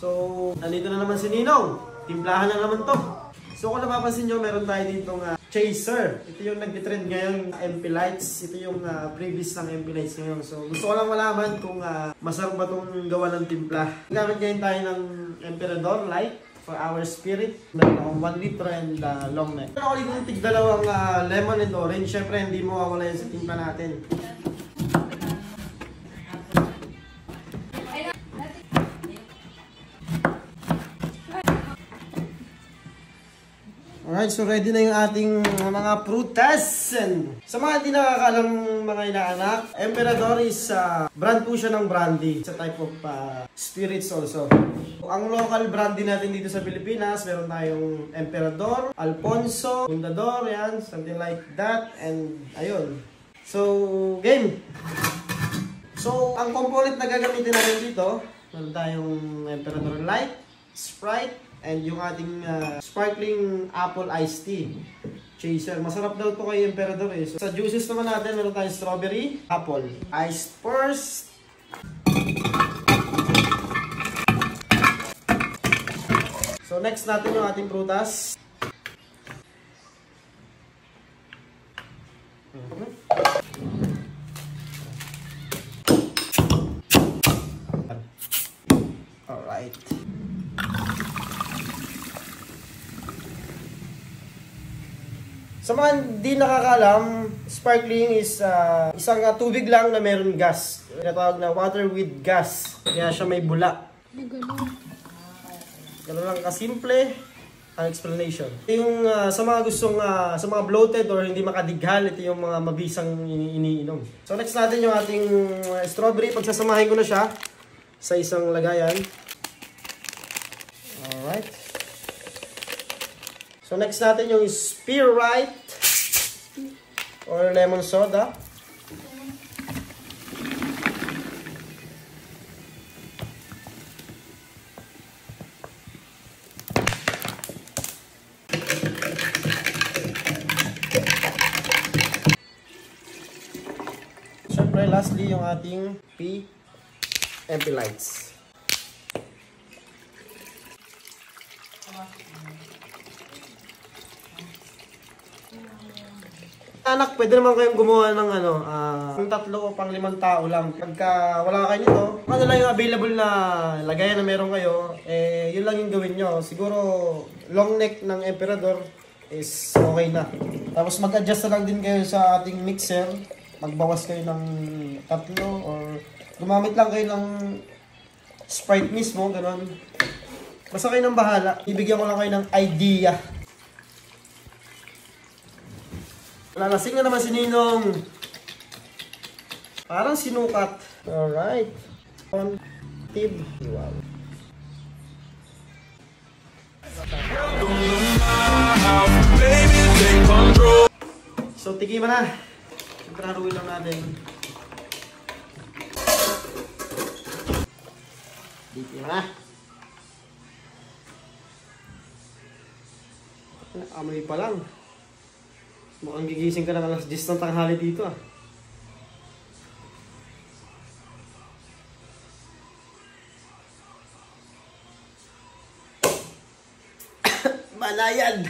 So, nandito na naman si Ninong. Timplahan na naman to. So, kung napapansin nyo, meron tayo ditong chaser. Ito yung nag-trend ngayon, MP Lights. Ito yung previous ng MP Lights ngayon. So, gusto ko lang malaman kung masarap ba itong gawa ng timpla. Gamit ngayon tayo ng Emperador Light for our spirit. Meron akong 1 litro and long neck. Meron ako dito tig-dalawang lemon and orange. Siyempre, hindi mo mawala yan sa timpla natin. Alright, so ready na yung ating mga prutas. Sa mga hindi nakakalam mga inaanak, Emperador is brand po siya ng brandy. It's a type of spirits also. Ang local brandy natin dito sa Pilipinas, meron tayong Emperador, Alfonso, Fundador, yan, something like that. And ayun. So, game! So, ang component na gagamitin natin dito, meron tayong Emperador Light, Sprite, and yung ating sparkling apple iced tea chaser. Masarap daw to kay Emperador eh. So, sa juices naman natin, meron tayong strawberry, apple, iced first. So next natin yung ating prutas. Alright. Sa mga hindi nakakalam, sparkling is isang tubig lang na meron gas. Tinatawag na water with gas. Kaya siya may bula. Ganun lang kasimple ang explanation. Yung sa mga gustong, sa mga bloated or hindi makadighal, ito yung mga mabisang iniinom. So next natin yung ating strawberry. Pagsasamahin ko na siya sa isang lagayan. Alright. So next natin yung Sprite or lemon soda. Siyempre lastly yung ating MP Lights. Anak, pwede naman kayong gumawa ng kung 3 o pang 5 tao lang. Pagka wala kayo nito, ano lang yung available na lagayan na meron kayo, yun lang yung gawin nyo. Siguro, long neck ng Emperador is okay na. Tapos mag-adjust na lang din kayo sa ating mixer. Magbawas kayo ng 3 or gumamit lang kayo ng Sprite mismo, gano'n. Basta kayo nang bahala. Ibigyan ko lang kayo ng idea. Lalasing na naman si Ninong. Parang sinukat. Alright. Tib. Wow. So, tikiman na. Siyempre haluin lang natin. Tikiman na. Amoy pa lang. Mukhang gigising ka ng alas 10 ng tanghali dito Malayan!